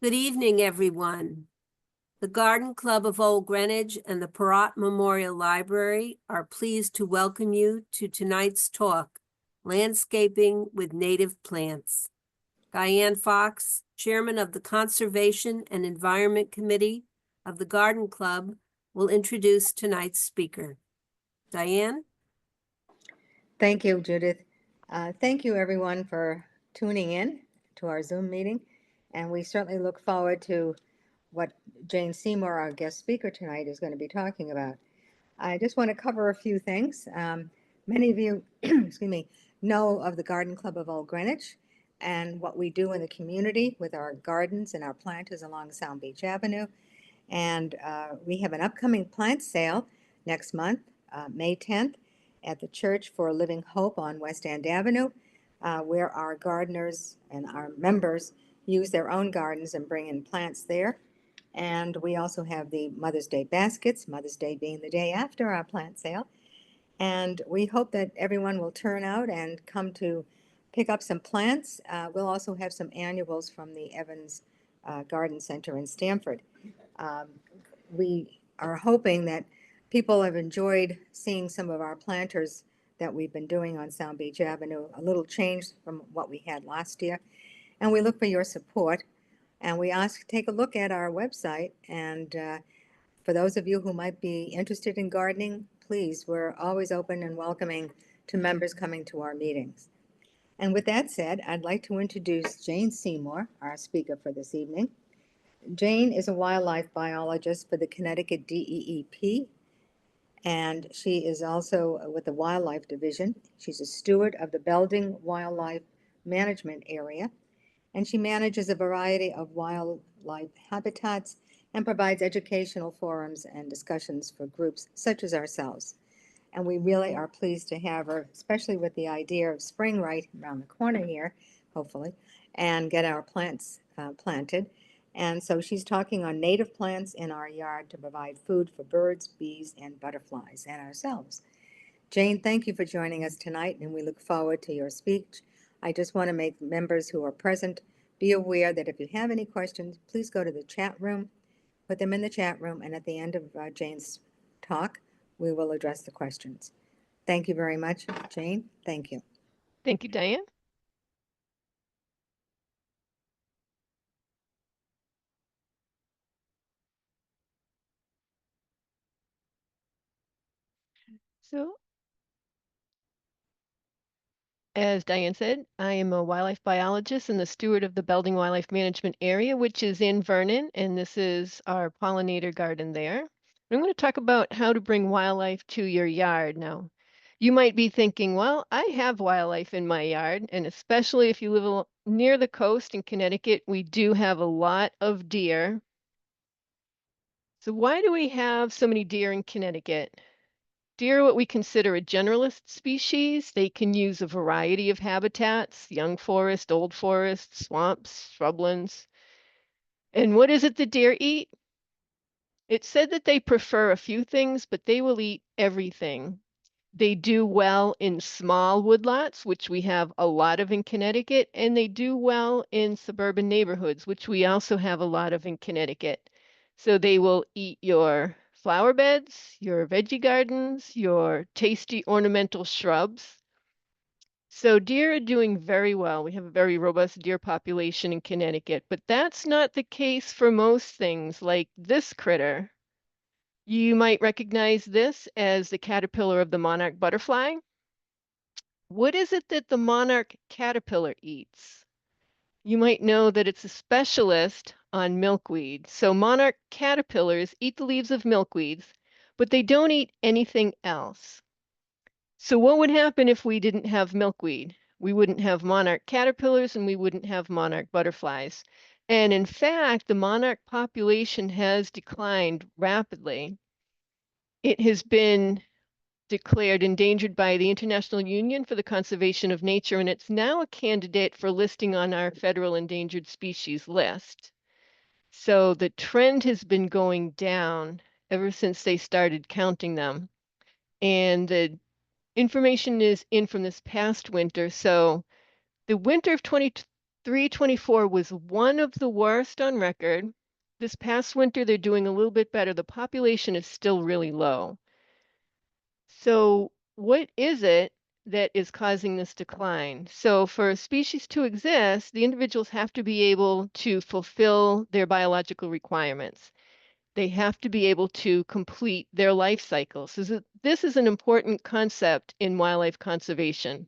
Good evening, everyone. The Garden Club of Old Greenwich and the Perrot Memorial Library are pleased to welcome you to tonight's talk, Landscaping with Native Plants. Diane Fox, Chairman of the Conservation and Environment Committee of the Garden Club, will introduce tonight's speaker. Diane? Thank you, Judith. Thank you, everyone, for tuning in to our Zoom meeting. And we certainly look forward to what Jane Seymour, our guest speaker tonight, is going to be talking about. I just want to cover a few things. Many of you, excuse me, know of the Garden Club of Old Greenwich and what we do in the community with our gardens and our planters along Sound Beach Avenue. And we have an upcoming plant sale next month, May 10th, at the Church for Living Hope on West End Avenue, where our gardeners and our members use their own gardens and bring in plants there. And we also have the Mother's Day baskets, Mother's Day being the day after our plant sale. And we hope that everyone will turn out and come to pick up some plants. We'll also have some annuals from the Evans Garden Center in Stamford. We are hoping that people have enjoyed seeing some of our planters that we've been doing on Sound Beach Avenue, a little change from what we had last year. And we look for your support. And we ask, take a look at our website. And for those of you who might be interested in gardening, please, we're always open and welcoming to members coming to our meetings. And with that said, I'd like to introduce Jane Seymour, our speaker for this evening. Jane is a wildlife biologist for the Connecticut DEEP, and she is also with the Wildlife Division. She's a steward of the Belding Wildlife Management Area, and she manages a variety of wildlife habitats and provides educational forums and discussions for groups such as ourselves. And we really are pleased to have her, especially with the idea of spring right around the corner here, hopefully, and get our plants planted. And so she's talking on native plants in our yard to provide food for birds, bees, and butterflies, and ourselves. Jane, thank you for joining us tonight, and we look forward to your speech. I just want to make members who are present be aware that if you have any questions, please go to the chat room, put them in the chat room, and at the end of Jane's talk, we will address the questions. Thank you very much, Jane. Thank you. Thank you, Diane. So, as Diane said, I am a wildlife biologist and the steward of the Belding Wildlife Management Area, which is in Vernon, and this is our pollinator garden there. I'm going to talk about how to bring wildlife to your yard. Now, you might be thinking, well, I have wildlife in my yard, and especially if you live near the coast in Connecticut, we do have a lot of deer. So why do we have so many deer in Connecticut? Deer are what we consider a generalist species. They can use a variety of habitats, young forest, old forest, swamps, shrublands. And what is it that deer eat? It's said that they prefer a few things, but they will eat everything. They do well in small woodlots, which we have a lot of in Connecticut, and they do well in suburban neighborhoods, which we also have a lot of in Connecticut. So they will eat your flower beds, your veggie gardens, your tasty ornamental shrubs. So deer are doing very well. We have a very robust deer population in Connecticut, but that's not the case for most things like this critter. You might recognize this as the caterpillar of the monarch butterfly. What is it that the monarch caterpillar eats? You might know that it's a specialist on milkweed. So monarch caterpillars eat the leaves of milkweeds, but they don't eat anything else. So what would happen if we didn't have milkweed? We wouldn't have monarch caterpillars and we wouldn't have monarch butterflies. And in fact, the monarch population has declined rapidly. It has been declared endangered by the International Union for the Conservation of Nature, and it's now a candidate for listing on our federal endangered species list. So the trend has been going down ever since they started counting them. And the information is in from this past winter. So the winter of 20 324 was one of the worst on record. This past winter, they're doing a little bit better. The population is still really low. So what is it that is causing this decline? So for a species to exist, the individuals have to be able to fulfill their biological requirements. They have to be able to complete their life cycles. This is an important concept in wildlife conservation.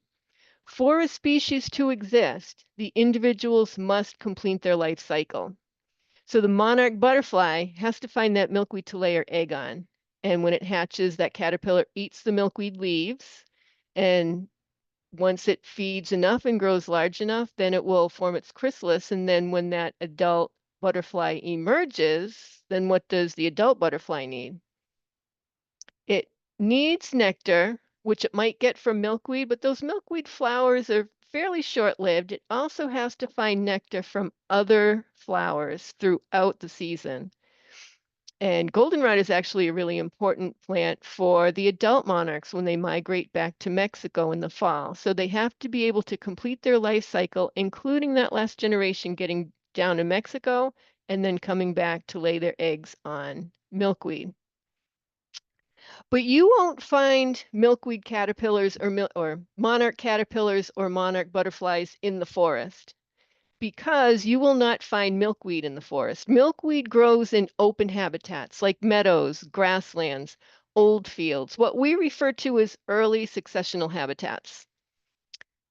For a species to exist, the individuals must complete their life cycle. So the monarch butterfly has to find that milkweed to lay her egg on. And when it hatches, that caterpillar eats the milkweed leaves. And once it feeds enough and grows large enough, then it will form its chrysalis. And then when that adult butterfly emerges, then what does the adult butterfly need? It needs nectar, which it might get from milkweed, but those milkweed flowers are fairly short-lived. It also has to find nectar from other flowers throughout the season. And goldenrod is actually a really important plant for the adult monarchs when they migrate back to Mexico in the fall. So they have to be able to complete their life cycle, including that last generation getting down to Mexico and then coming back to lay their eggs on milkweed. But you won't find milkweed caterpillars or monarch caterpillars or monarch butterflies in the forest because you will not find milkweed in the forest. Milkweed grows in open habitats like meadows, grasslands, old fields, what we refer to as early successional habitats.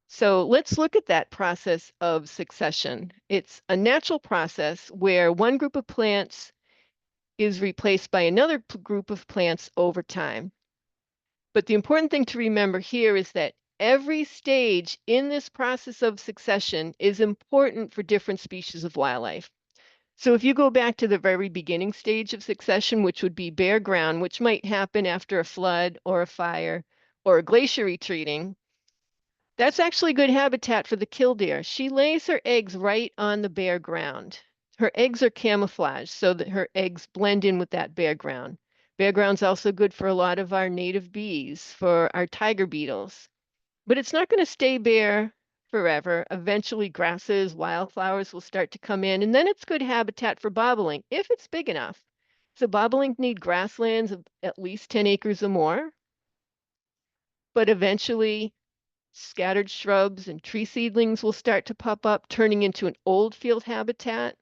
So let's look at that process of succession. It's a natural process where one group of plants is replaced by another group of plants over time. But the important thing to remember here is that every stage in this process of succession is important for different species of wildlife. So if you go back to the very beginning stage of succession, which would be bare ground, which might happen after a flood or a fire or a glacier retreating, that's actually good habitat for the killdeer. She lays her eggs right on the bare ground. Her eggs are camouflaged so that her eggs blend in with that bare ground. Bare ground's also good for a lot of our native bees, for our tiger beetles. But it's not going to stay bare forever. Eventually, grasses, wildflowers will start to come in, and then it's good habitat for bobolink if it's big enough. So bobolink need grasslands of at least 10 acres or more. But eventually, scattered shrubs and tree seedlings will start to pop up, turning into an old field habitat.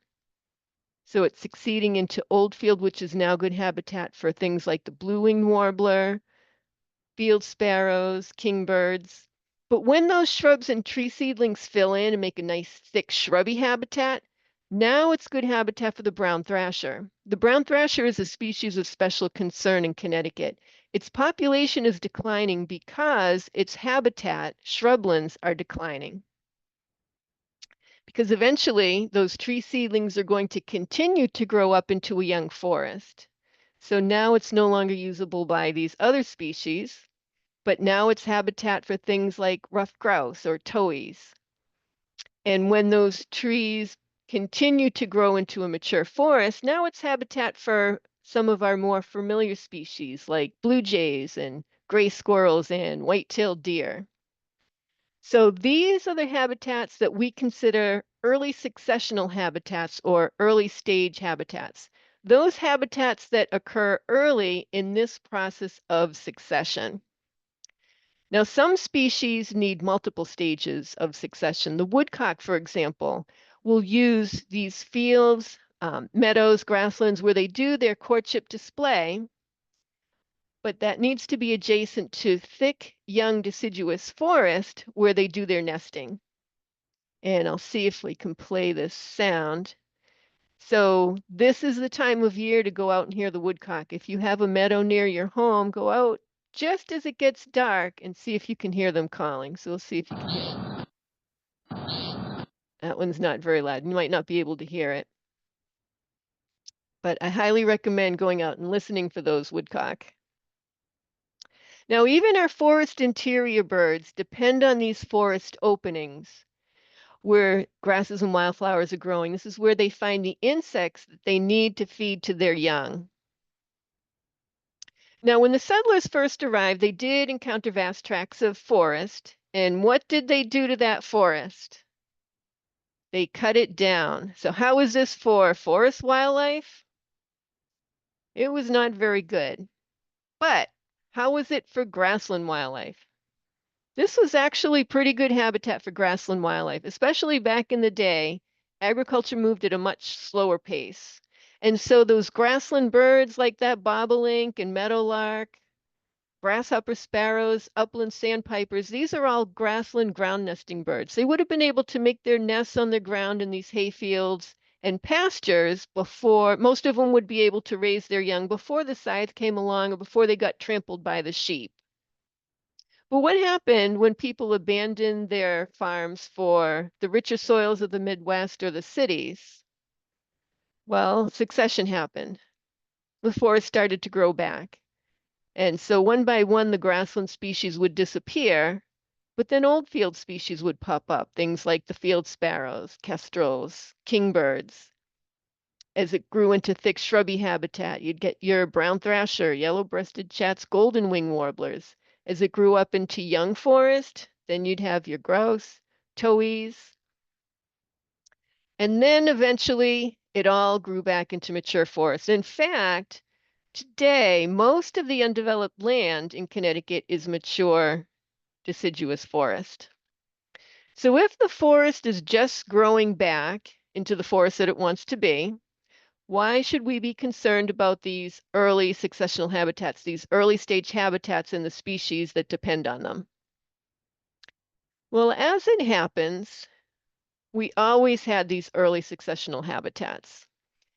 So it's succeeding into old field, which is now good habitat for things like the blue-winged warbler, field sparrows, kingbirds. But when those shrubs and tree seedlings fill in and make a nice thick shrubby habitat, now it's good habitat for the brown thrasher. The brown thrasher is a species of special concern in Connecticut. Its population is declining because its habitat, shrublands, are declining. Because eventually those tree seedlings are going to continue to grow up into a young forest. So now it's no longer usable by these other species, but now it's habitat for things like ruffed grouse or towhees. And when those trees continue to grow into a mature forest, now it's habitat for some of our more familiar species like blue jays and gray squirrels and white-tailed deer. So these are the habitats that we consider early successional habitats or early stage habitats. Those habitats that occur early in this process of succession. Now, some species need multiple stages of succession. The woodcock, for example, will use these fields, meadows, grasslands, where they do their courtship display, but that needs to be adjacent to thick, young deciduous forest where they do their nesting. And I'll see if we can play this sound. So this is the time of year to go out and hear the woodcock. If you have a meadow near your home, go out just as it gets dark and see if you can hear them calling. So we'll see if you can hear them. That one's not very loud. You might not be able to hear it. But I highly recommend going out and listening for those woodcock. Now, even our forest interior birds depend on these forest openings where grasses and wildflowers are growing. This is where they find the insects that they need to feed to their young. Now, when the settlers first arrived, they did encounter vast tracts of forest. And what did they do to that forest? They cut it down. So how is this for forest wildlife? It was not very good. But how was it for grassland wildlife? This was actually pretty good habitat for grassland wildlife, especially back in the day. Agriculture moved at a much slower pace. And so those grassland birds like that bobolink and meadowlark, grasshopper sparrows, upland sandpipers, these are all grassland ground nesting birds. They would have been able to make their nests on the ground in these hayfields and pastures before, most of them would be able to raise their young before the scythe came along or before they got trampled by the sheep. But what happened when people abandoned their farms for the richer soils of the Midwest or the cities? Well, succession happened. The forest started to grow back. And so one by one, the grassland species would disappear, but then old field species would pop up, things like the field sparrows, kestrels, kingbirds. As it grew into thick shrubby habitat, you'd get your brown thrasher, yellow-breasted chats, golden wing warblers. As it grew up into young forest, then you'd have your grouse, towhees. And then eventually it all grew back into mature forest. In fact, today, most of the undeveloped land in Connecticut is mature deciduous forest. So if the forest is just growing back into the forest that it wants to be, why should we be concerned about these early successional habitats, these early stage habitats and the species that depend on them? Well, as it happens, we always had these early successional habitats.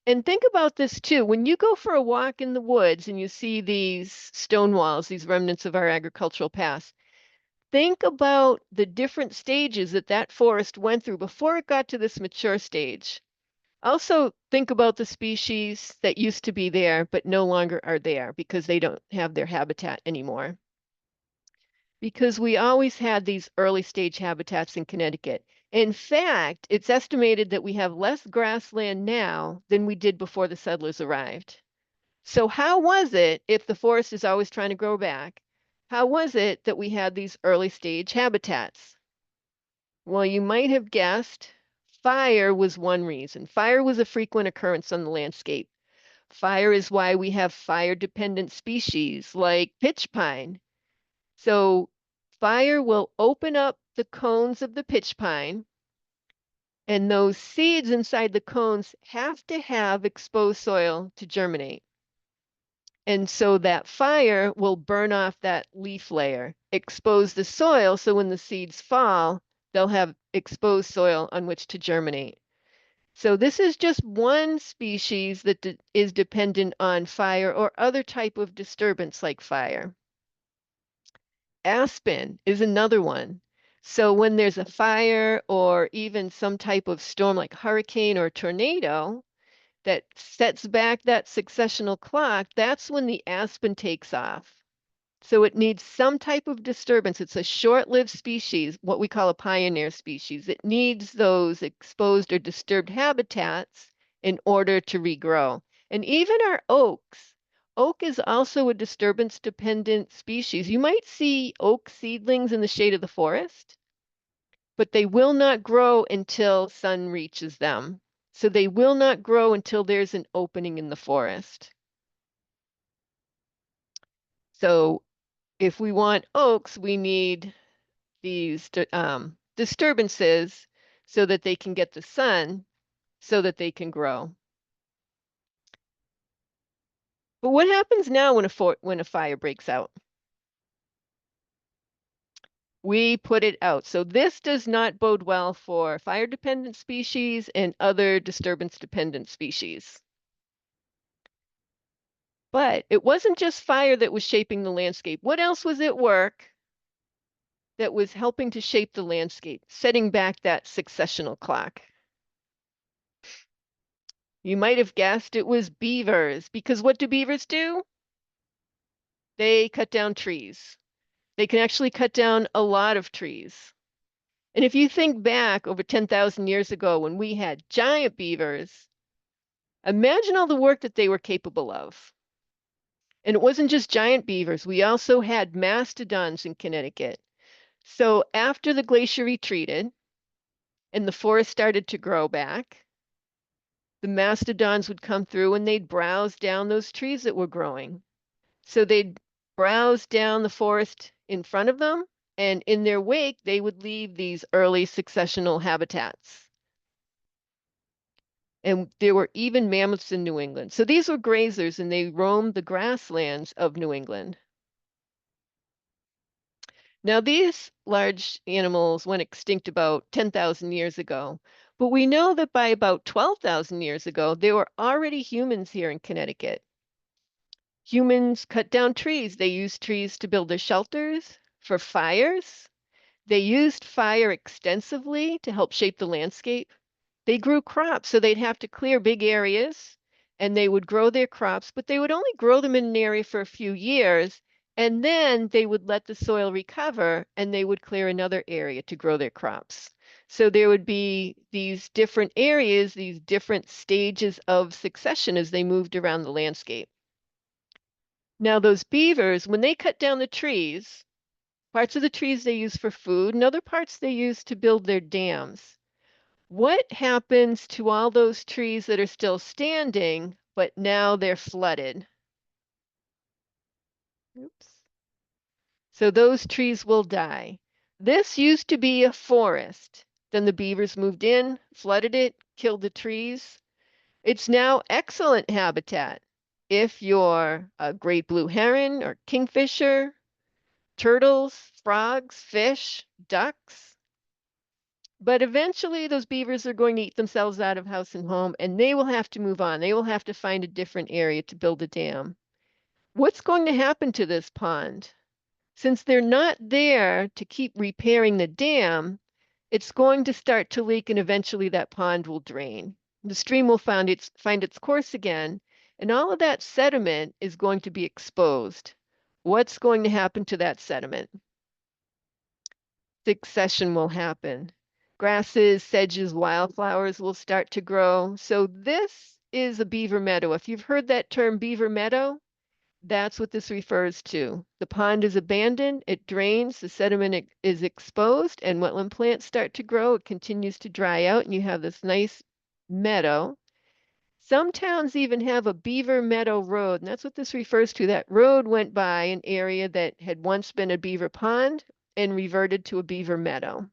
And think about this too. When you go for a walk in the woods and you see these stone walls, these remnants of our agricultural past, think about the different stages that that forest went through before it got to this mature stage. Also, think about the species that used to be there but no longer are there because they don't have their habitat anymore. Because we always had these early stage habitats in Connecticut. In fact, it's estimated that we have less grassland now than we did before the settlers arrived. So how was it, if the forest is always trying to grow back, how was it that we had these early stage habitats? Well, you might have guessed fire was one reason. Fire was a frequent occurrence on the landscape. Fire is why we have fire-dependent species like pitch pine. So fire will open up the cones of the pitch pine, and those seeds inside the cones have to have exposed soil to germinate. And so that fire will burn off that leaf layer, expose the soil, so when the seeds fall, they'll have exposed soil on which to germinate. So this is just one species that is dependent on fire or other type of disturbance like fire. Aspen is another one. So when there's a fire or even some type of storm like hurricane or tornado that sets back that successional clock, that's when the aspen takes off. So it needs some type of disturbance. It's a short-lived species, what we call a pioneer species. It needs those exposed or disturbed habitats in order to regrow. And even our oaks. Oak is also a disturbance-dependent species. You might see oak seedlings in the shade of the forest, but they will not grow until sun reaches them. So they will not grow until there's an opening in the forest. So if we want oaks, we need these disturbances so that they can get the sun, so that they can grow. But what happens now when a fire breaks out? We put it out. So this does not bode well for fire-dependent species and other disturbance-dependent species. But it wasn't just fire that was shaping the landscape. What else was at work that was helping to shape the landscape, setting back that successional clock? You might have guessed it was beavers, because what do beavers do? They cut down trees. They can actually cut down a lot of trees. And if you think back over 10,000 years ago when we had giant beavers, imagine all the work that they were capable of. And it wasn't just giant beavers. We also had mastodons in Connecticut. So after the glacier retreated, and the forest started to grow back, the mastodons would come through and they'd browse down those trees that were growing. So they'd browse down the forest in front of them, and in their wake, they would leave these early successional habitats. And there were even mammoths in New England. So these were grazers, and they roamed the grasslands of New England. Now, these large animals went extinct about 10,000 years ago, but we know that by about 12,000 years ago, there were already humans here in Connecticut. Humans cut down trees. They used trees to build their shelters, for fires. They used fire extensively to help shape the landscape. They grew crops, so they'd have to clear big areas, and they would grow their crops, but they would only grow them in an area for a few years, and then they would let the soil recover, and they would clear another area to grow their crops. So there would be these different areas, these different stages of succession as they moved around the landscape. Now, those beavers, when they cut down the trees, parts of the trees they use for food, and other parts they use to build their dams. What happens to all those trees that are still standing, but now they're flooded? Oops. So those trees will die. This used to be a forest. Then the beavers moved in, flooded it, killed the trees. It's now excellent habitat. If you're a great blue heron or kingfisher, turtles, frogs, fish, ducks. But eventually those beavers are going to eat themselves out of house and home, and they will have to move on. They will have to find a different area to build a dam. What's going to happen to this pond? Since they're not there to keep repairing the dam, it's going to start to leak, and eventually that pond will drain. The stream will find its course again, and all of that sediment is going to be exposed. What's going to happen to that sediment? Succession will happen. Grasses, sedges, wildflowers will start to grow. So this is a beaver meadow. If you've heard that term beaver meadow, that's what this refers to. The pond is abandoned, it drains, the sediment is exposed, and wetland plants start to grow. It continues to dry out, and you have this nice meadow. Some towns even have a beaver meadow road, and that's what this refers to. That road went by an area that had once been a beaver pond and reverted to a beaver meadow.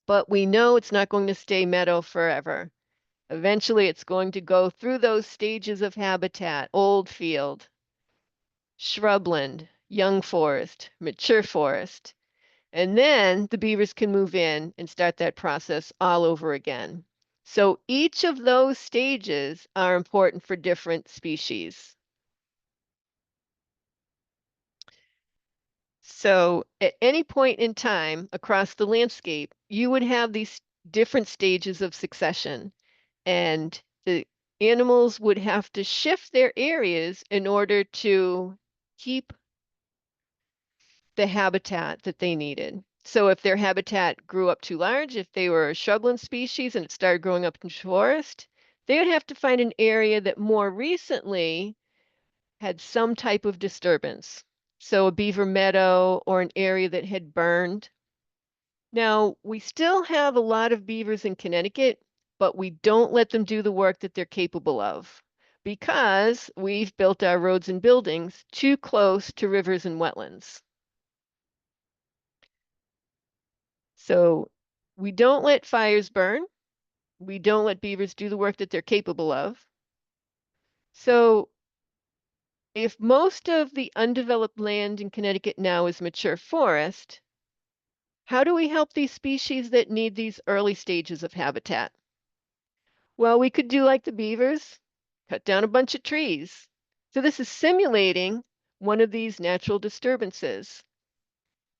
But we know it's not going to stay meadow forever. Eventually, it's going to go through those stages of habitat: old field, shrubland, young forest, mature forest. And then the beavers can move in and start that process all over again. So each of those stages are important for different species. So at any point in time across the landscape, you would have these different stages of succession, and the animals would have to shift their areas in order to keep the habitat that they needed. So if their habitat grew up too large, if they were a shrubland species and it started growing up in forest, they would have to find an area that more recently had some type of disturbance. So a beaver meadow or an area that had burned. Now, we still have a lot of beavers in Connecticut, but we don't let them do the work that they're capable of because we've built our roads and buildings too close to rivers and wetlands. So we don't let fires burn. We don't let beavers do the work that they're capable of. So if most of the undeveloped land in Connecticut now is mature forest, how do we help these species that need these early stages of habitat? Well, we could do like the beavers, cut down a bunch of trees. So this is simulating one of these natural disturbances.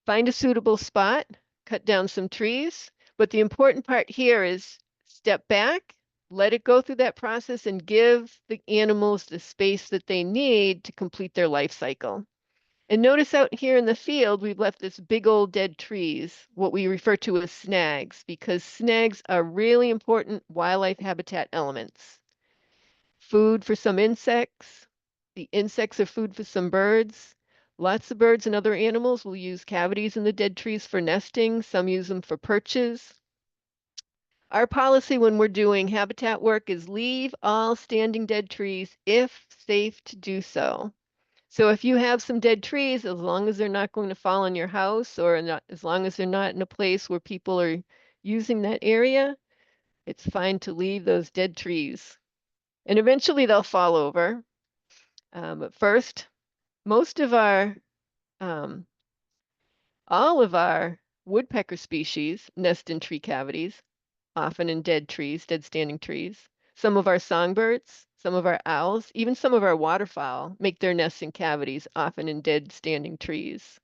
Find a suitable spot, cut down some trees, but the important part here is step back, let it go through that process, and give the animals the space that they need to complete their life cycle. And notice out here in the field, we've left this big old dead trees, what we refer to as snags, because snags are really important wildlife habitat elements. Food for some insects. The insects are food for some birds. Lots of birds and other animals will use cavities in the dead trees for nesting. Some use them for perches. Our policy when we're doing habitat work is leave all standing dead trees if safe to do so. So if you have some dead trees, as long as they're not going to fall on your house or not, as long as they're not in a place where people are using that area, it's fine to leave those dead trees. And eventually they'll fall over. But first, most of our, all of our woodpecker species nest in tree cavities, often in dead trees, dead standing trees. Some of our songbirds, some of our owls, even some of our waterfowl make their nests in cavities, often in dead standing trees.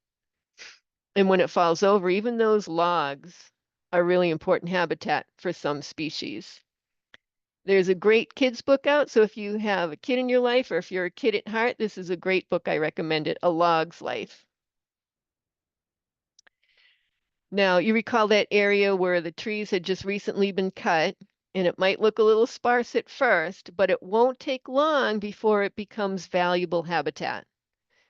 And when it falls over, even those logs are really important habitat for some species. There's a great kids book out, so if you have a kid in your life or if you're a kid at heart, this is a great book. I recommend it, A Log's Life. Now, you recall that area where the trees had just recently been cut, and it might look a little sparse at first, but it won't take long before it becomes valuable habitat.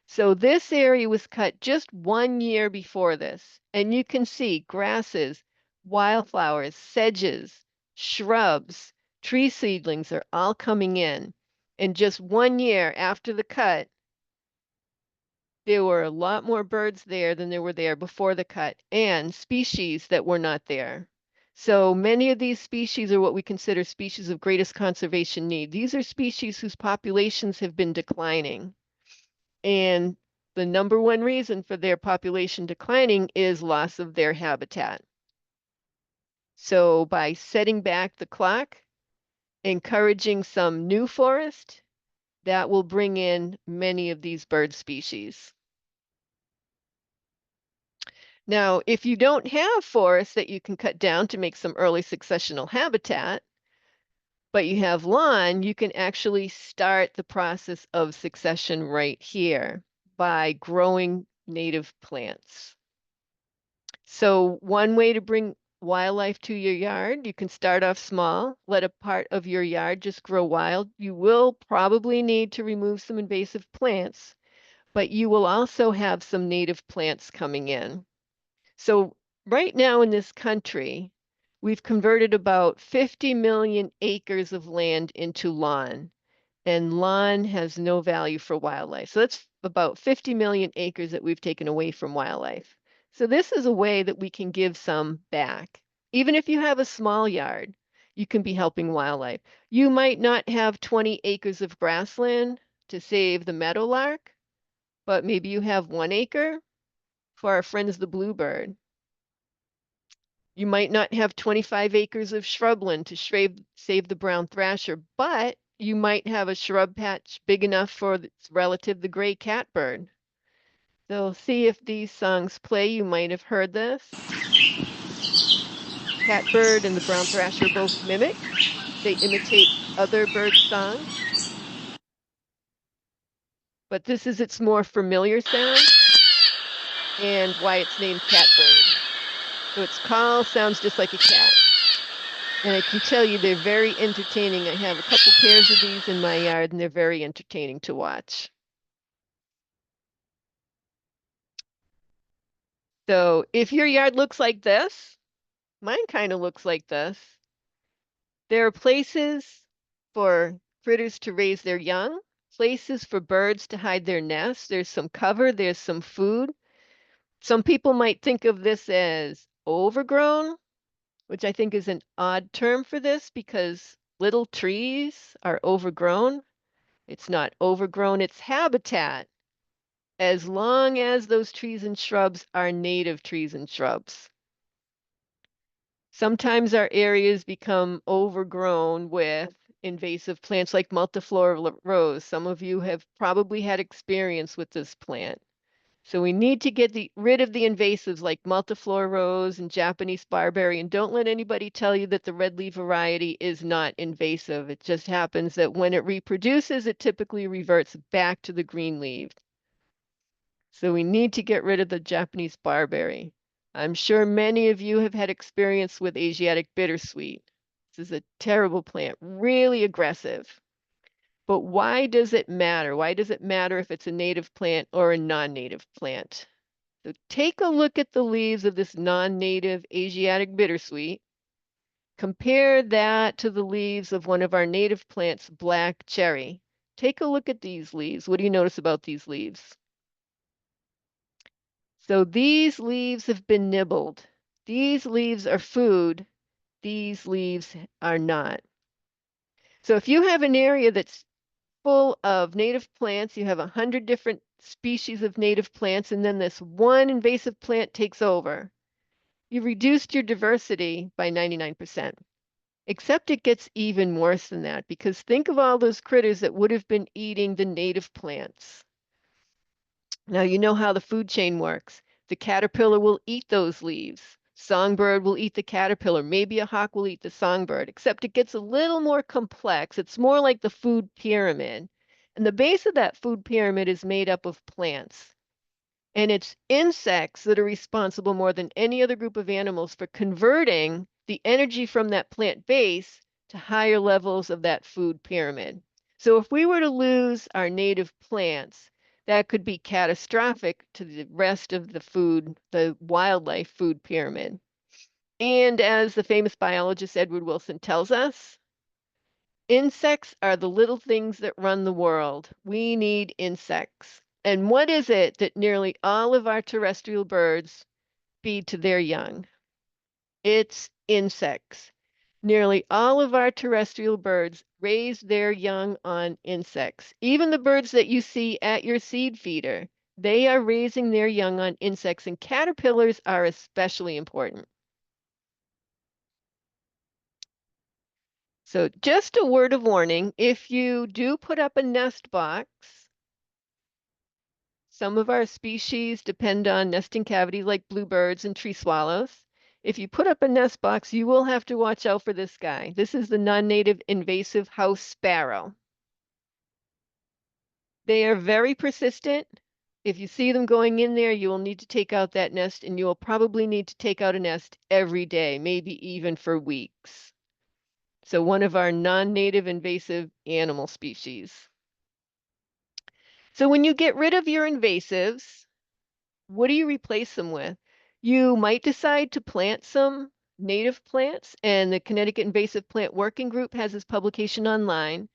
So this area was cut just 1 year before this, and you can see grasses, wildflowers, sedges, shrubs, tree seedlings are all coming in. And just 1 year after the cut, there were a lot more birds there than there were there before the cut, and species that were not there. So many of these species are what we consider species of greatest conservation need. These are species whose populations have been declining. And the number one reason for their population declining is loss of their habitat. So by setting back the clock, encouraging some new forest, that will bring in many of these bird species. Now, if you don't have forests that you can cut down to make some early successional habitat, but you have lawn, you can actually start the process of succession right here by growing native plants. So one way to bring wildlife to your yard, you can start off small, let a part of your yard just grow wild. You will probably need to remove some invasive plants, but you will also have some native plants coming in. So right now in this country, we've converted about 50 million acres of land into lawn, and lawn has no value for wildlife. So that's about 50 million acres that we've taken away from wildlife. So this is a way that we can give some back. Even if you have a small yard, you can be helping wildlife. You might not have 20 acres of grassland to save the meadowlark, but maybe you have 1 acre for our friends the bluebird. You might not have 25 acres of shrubland to save the brown thrasher, but you might have a shrub patch big enough for its relative, the gray catbird. So see if these songs play. You might have heard this. Catbird and the brown thrasher both mimic. They imitate other bird songs. But this is its more familiar sound and why it's named catbird. So its call sounds just like a cat. And I can tell you they're very entertaining. I have a couple pairs of these in my yard and they're very entertaining to watch. So if your yard looks like this, mine kind of looks like this. There are places for critters to raise their young, places for birds to hide their nests. There's some cover, there's some food. Some people might think of this as overgrown, which I think is an odd term for this because little trees are overgrown. It's not overgrown, it's habitat, as long as those trees and shrubs are native trees and shrubs. Sometimes our areas become overgrown with invasive plants like multiflora rose. Some of you have probably had experience with this plant. So we need to get rid of the invasives like multiflora rose and Japanese barberry. And don't let anybody tell you that the red leaf variety is not invasive. It just happens that when it reproduces, it typically reverts back to the green leaf. So we need to get rid of the Japanese barberry. I'm sure many of you have had experience with Asiatic bittersweet. This is a terrible plant, really aggressive. But why does it matter? Why does it matter if it's a native plant or a non-native plant? So take a look at the leaves of this non-native Asiatic bittersweet. Compare that to the leaves of one of our native plants, black cherry. Take a look at these leaves. What do you notice about these leaves? So these leaves have been nibbled. These leaves are food. These leaves are not. So if you have an area that's full of native plants, you have 100 different species of native plants, and then this one invasive plant takes over. You've reduced your diversity by 99%. Except it gets even worse than that, because think of all those critters that would have been eating the native plants. Now you know how the food chain works. The caterpillar will eat those leaves. Songbird will eat the caterpillar. Maybe a hawk will eat the songbird, except it gets a little more complex. It's more like the food pyramid. And the base of that food pyramid is made up of plants. And it's insects that are responsible more than any other group of animals for converting the energy from that plant base to higher levels of that food pyramid. So if we were to lose our native plants, that could be catastrophic to the rest of the wildlife food pyramid. And as the famous biologist Edward Wilson tells us, insects are the little things that run the world. We need insects. And what is it that nearly all of our terrestrial birds feed to their young? It's insects. Nearly all of our terrestrial birds raise their young on insects. Even the birds that you see at your seed feeder, they are raising their young on insects, and caterpillars are especially important. So just a word of warning, if you do put up a nest box, some of our species depend on nesting cavities like bluebirds and tree swallows. If you put up a nest box, you will have to watch out for this guy. This is the non-native invasive house sparrow. They are very persistent. If you see them going in there, you will need to take out that nest, and you will probably need to take out a nest every day, maybe even for weeks. So one of our non-native invasive animal species. So when you get rid of your invasives, what do you replace them with? You might decide to plant some native plants, and the Connecticut Invasive Plant Working Group has this publication online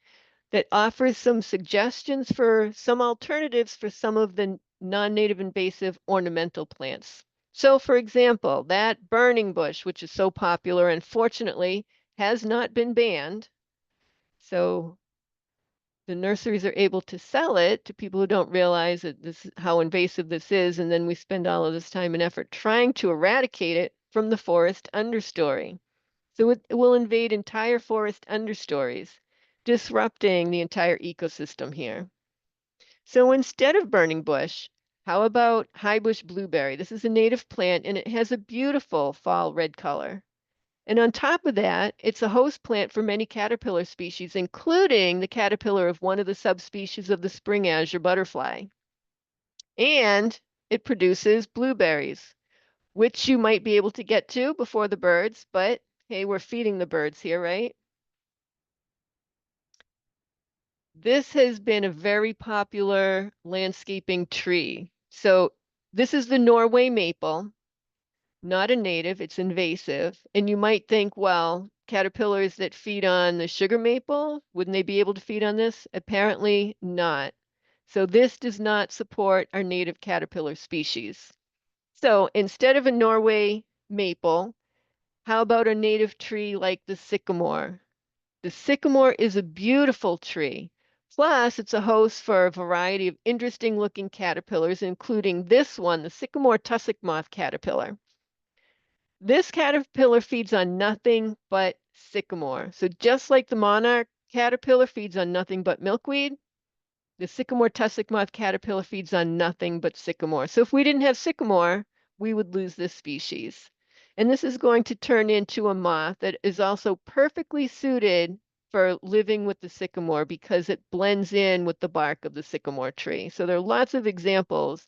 that offers some suggestions for some alternatives for some of the non-native invasive ornamental plants. So for example, that burning bush, which is so popular and fortunately has not been banned. So the nurseries are able to sell it to people who don't realize that this how invasive this is, and then we spend all of this time and effort trying to eradicate it from the forest understory. So it will invade entire forest understories, disrupting the entire ecosystem here. So instead of burning bush, how about high bush blueberry? This is a native plant, and it has a beautiful fall red color. And on top of that, it's a host plant for many caterpillar species, including the caterpillar of one of the subspecies of the spring azure butterfly. And it produces blueberries, which you might be able to get to before the birds, but hey, we're feeding the birds here, right? This has been a very popular landscaping tree. So this is the Norway maple. Not a native, it's invasive. And you might think, well, caterpillars that feed on the sugar maple, wouldn't they be able to feed on this? Apparently not. So this does not support our native caterpillar species. So instead of a Norway maple, how about a native tree like the sycamore? The sycamore is a beautiful tree. Plus, it's a host for a variety of interesting looking caterpillars, including this one, the sycamore tussock moth caterpillar. This caterpillar feeds on nothing but sycamore. So just like the monarch caterpillar feeds on nothing but milkweed, the sycamore tussock moth caterpillar feeds on nothing but sycamore. So if we didn't have sycamore, we would lose this species. And this is going to turn into a moth that is also perfectly suited for living with the sycamore because it blends in with the bark of the sycamore tree. So there are lots of examples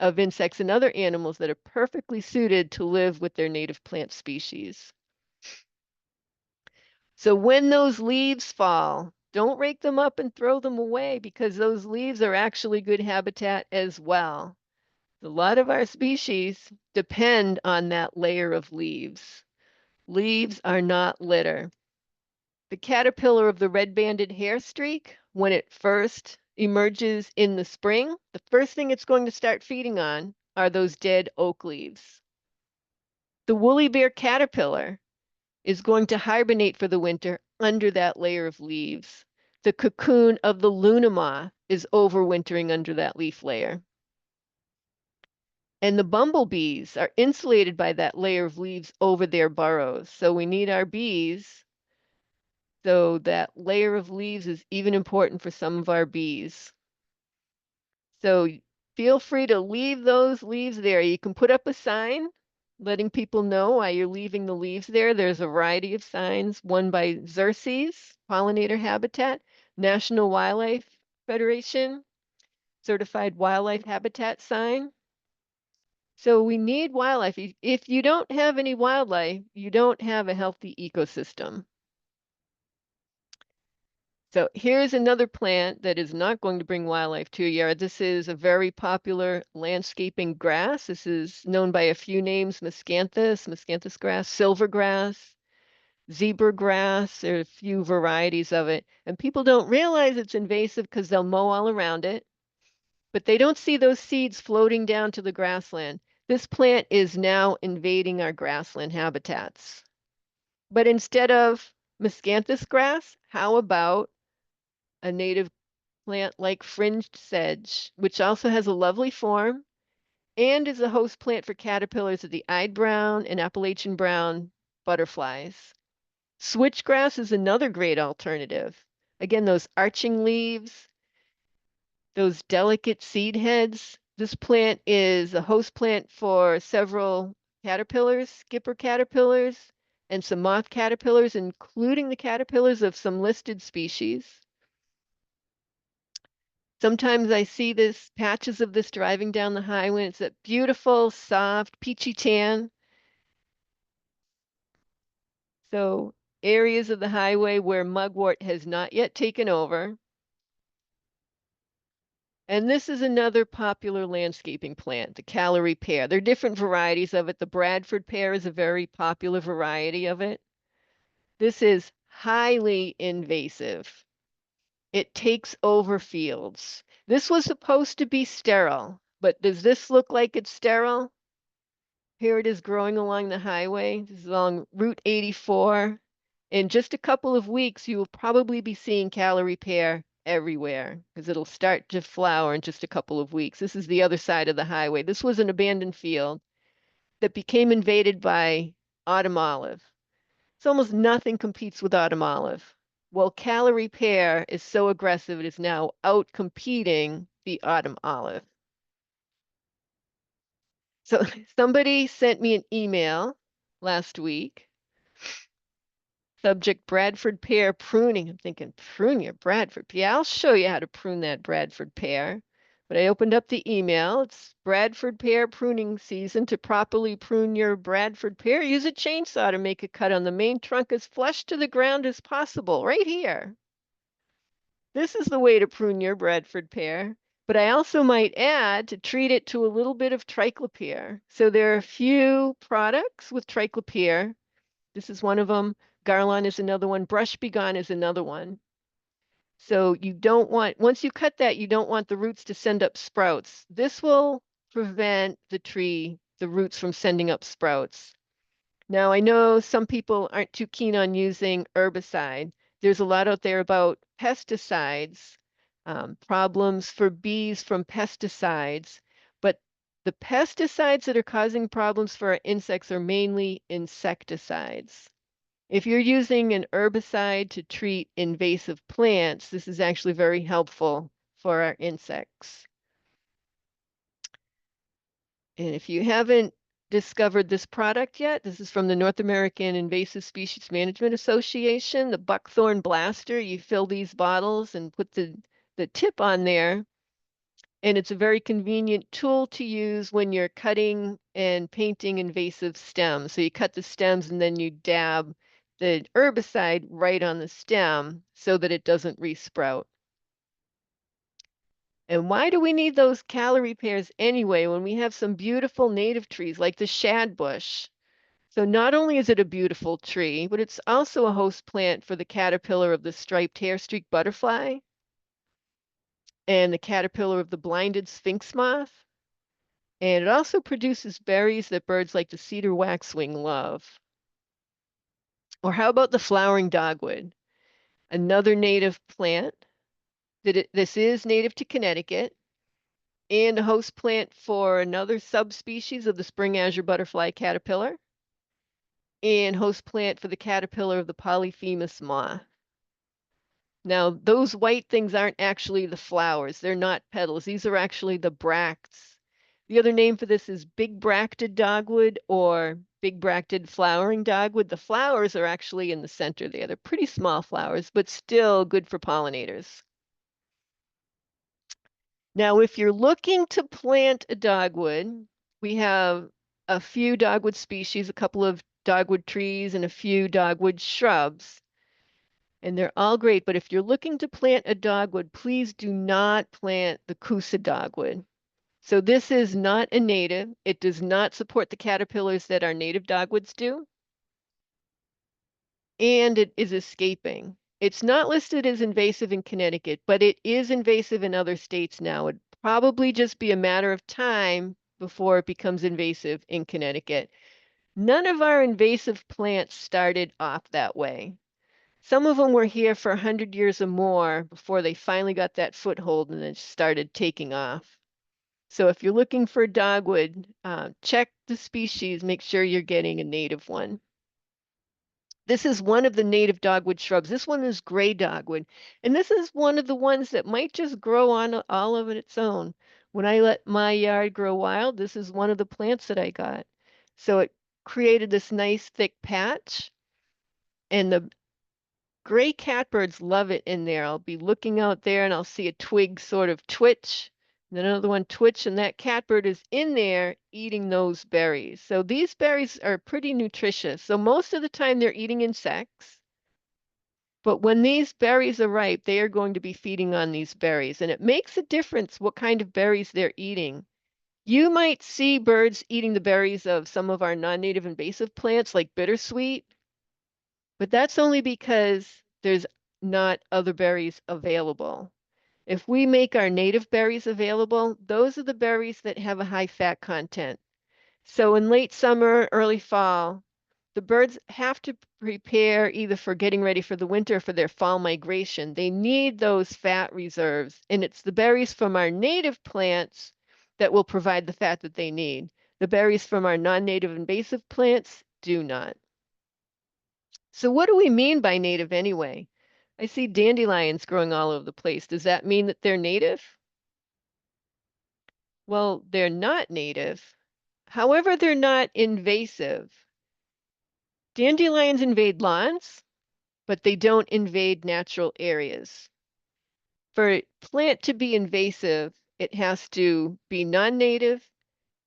of insects and other animals that are perfectly suited to live with their native plant species. So when those leaves fall, don't rake them up and throw them away because those leaves are actually good habitat as well. A lot of our species depend on that layer of leaves. Leaves are not litter. The caterpillar of the red-banded hair streak, when it first emerges in the spring, the first thing it's going to start feeding on are those dead oak leaves. The woolly bear caterpillar is going to hibernate for the winter under that layer of leaves. The cocoon of the Luna moth is overwintering under that leaf layer. And the bumblebees are insulated by that layer of leaves over their burrows. So we need our bees. So that layer of leaves is even important for some of our bees. So feel free to leave those leaves there. You can put up a sign letting people know why you're leaving the leaves there. There's a variety of signs, one by Xerces, Pollinator Habitat, National Wildlife Federation, Certified Wildlife Habitat sign. So we need wildlife. If you don't have any wildlife, you don't have a healthy ecosystem. So here's another plant that is not going to bring wildlife to your yard. This is a very popular landscaping grass. This is known by a few names: miscanthus grass, silvergrass, zebra grass. There are a few varieties of it. And people don't realize it's invasive because they'll mow all around it, but they don't see those seeds floating down to the grassland. This plant is now invading our grassland habitats. But instead of miscanthus grass, how about a native plant like fringed sedge, which also has a lovely form and is a host plant for caterpillars of the eyed brown and Appalachian brown butterflies. Switchgrass is another great alternative. Again, those arching leaves, those delicate seed heads. This plant is a host plant for several caterpillars, skipper caterpillars, and some moth caterpillars, including the caterpillars of some listed species. Sometimes I see this patches of this driving down the highway. It's that beautiful, soft, peachy tan. So areas of the highway where mugwort has not yet taken over. And this is another popular landscaping plant, the calorie pear. There are different varieties of it. The Bradford pear is a very popular variety of it. This is highly invasive. It takes over fields. This was supposed to be sterile, but does this look like it's sterile? Here it is growing along the highway. This is along Route 84. In just a couple of weeks, you will probably be seeing calorie pear everywhere because it'll start to flower in just a couple of weeks. This is the other side of the highway. This was an abandoned field that became invaded by autumn olive. So almost nothing competes with autumn olive. Well, calorie pear is so aggressive, it is now out competing the autumn olive. So somebody sent me an email last week. Subject Bradford pear pruning. I'm thinking, prune your Bradford pear. Yeah, I'll show you how to prune that Bradford pear. But I opened up the email. It's Bradford pear pruning season. To properly prune your Bradford pear, use a chainsaw to make a cut on the main trunk as flush to the ground as possible, right here. This is the way to prune your Bradford pear. But I also might add to treat it to a little bit of triclopyr. So there are a few products with triclopyr. This is one of them. Garlon is another one. Brush Begone is another one. So you don't want, once you cut that, you don't want the roots to send up sprouts. This will prevent the tree, the roots from sending up sprouts. Now, I know some people aren't too keen on using herbicide. There's a lot out there about pesticides, problems for bees from pesticides, but the pesticides that are causing problems for our insects are mainly insecticides. If you're using an herbicide to treat invasive plants, this is actually very helpful for our insects. And if you haven't discovered this product yet, this is from the North American Invasive Species Management Association, the buckthorn blaster. You fill these bottles and put the tip on there. And it's a very convenient tool to use when you're cutting and painting invasive stems. So you cut the stems and then you dab the herbicide right on the stem so that it doesn't resprout. And why do we need those calorie pears anyway when we have some beautiful native trees like the shad bush? So not only is it a beautiful tree, but it's also a host plant for the caterpillar of the striped hair-streaked butterfly and the caterpillar of the blinded sphinx moth. And it also produces berries that birds like the cedar waxwing love. Or how about the flowering dogwood? Another native plant. This is native to Connecticut and a host plant for another subspecies of the spring azure butterfly caterpillar and host plant for the caterpillar of the polyphemus moth. Now, those white things aren't actually the flowers. They're not petals. These are actually the bracts. The other name for this is big bracted dogwood or big bracted flowering dogwood. The flowers are actually in the center there. They're pretty small flowers, but still good for pollinators. Now, if you're looking to plant a dogwood, we have a few dogwood species, a couple of dogwood trees, and a few dogwood shrubs. And they're all great, but if you're looking to plant a dogwood, please do not plant the Coosa dogwood. So this is not a native. It does not support the caterpillars that our native dogwoods do. And it is escaping. It's not listed as invasive in Connecticut, but it is invasive in other states now. It'd probably just be a matter of time before it becomes invasive in Connecticut. None of our invasive plants started off that way. Some of them were here for 100 years or more before they finally got that foothold and then started taking off. So if you're looking for a dogwood, check the species, make sure you're getting a native one. This is one of the native dogwood shrubs. This one is gray dogwood. And this is one of the ones that might just grow on all of its own. When I let my yard grow wild, this is one of the plants that I got. So it created this nice thick patch. And the gray catbirds love it in there. I'll be looking out there and I'll see a twig sort of twitch, and then another one twitch, and that catbird is in there eating those berries. So these berries are pretty nutritious. So most of the time they're eating insects. But when these berries are ripe, they are going to be feeding on these berries. And it makes a difference what kind of berries they're eating. You might see birds eating the berries of some of our non-native invasive plants like bittersweet, but that's only because there's not other berries available. If we make our native berries available, those are the berries that have a high fat content. So in late summer, early fall, the birds have to prepare either for getting ready for the winter or for their fall migration. They need those fat reserves, and it's the berries from our native plants that will provide the fat that they need. The berries from our non-native invasive plants do not. So what do we mean by native anyway? I see dandelions growing all over the place. Does that mean that they're native? Well, they're not native. However, they're not invasive. Dandelions invade lawns, but they don't invade natural areas. For a plant to be invasive, it has to be non-native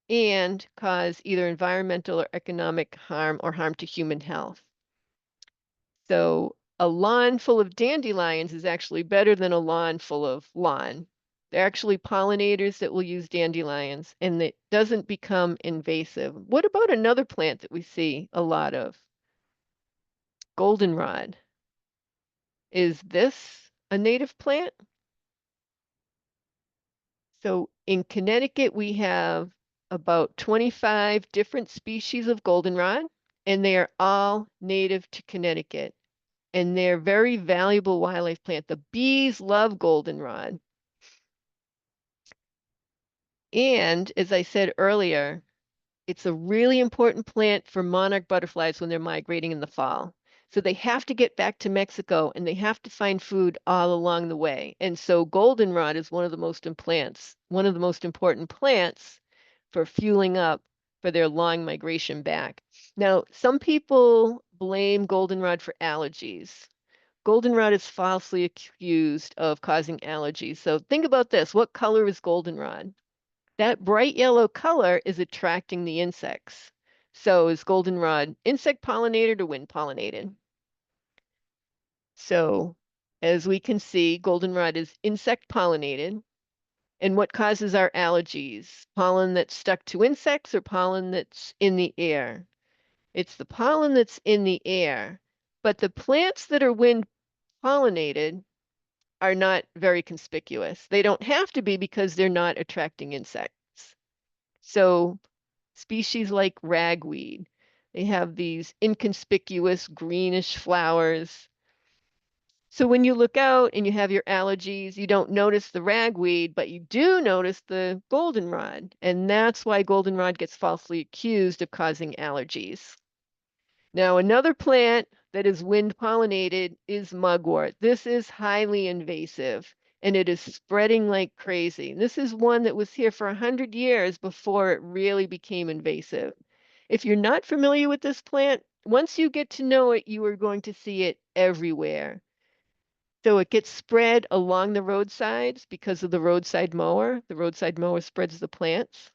and cause either environmental or economic harm or harm to human health. So a lawn full of dandelions is actually better than a lawn full of lawn. They're actually pollinators that will use dandelions, and it doesn't become invasive. What about another plant that we see a lot of? Goldenrod. Is this a native plant? So in Connecticut, we have about 25 different species of goldenrod, and they are all native to Connecticut. And they're very valuable wildlife plant. The bees love goldenrod. And as I said earlier, it's a really important plant for monarch butterflies when they're migrating in the fall. So they have to get back to Mexico and they have to find food all along the way. And so goldenrod is one of the most important plants for fueling up for their long migration back. Now, some people blame goldenrod for allergies. Goldenrod is falsely accused of causing allergies. So think about this. What color is goldenrod? That bright yellow color is attracting the insects. So is goldenrod insect pollinated or wind pollinated? So as we can see, goldenrod is insect pollinated. And what causes our allergies? Pollen that's stuck to insects or pollen that's in the air? It's the pollen that's in the air. But the plants that are wind pollinated are not very conspicuous. They don't have to be because they're not attracting insects. So species like ragweed, they have these inconspicuous greenish flowers. So when you look out and you have your allergies, you don't notice the ragweed, but you do notice the goldenrod. And that's why goldenrod gets falsely accused of causing allergies. Now, another plant that is wind pollinated is mugwort. This is highly invasive and it is spreading like crazy. This is one that was here for 100 years before it really became invasive. If you're not familiar with this plant, once you get to know it, you are going to see it everywhere. So it gets spread along the roadsides because of the roadside mower. The roadside mower spreads the plants.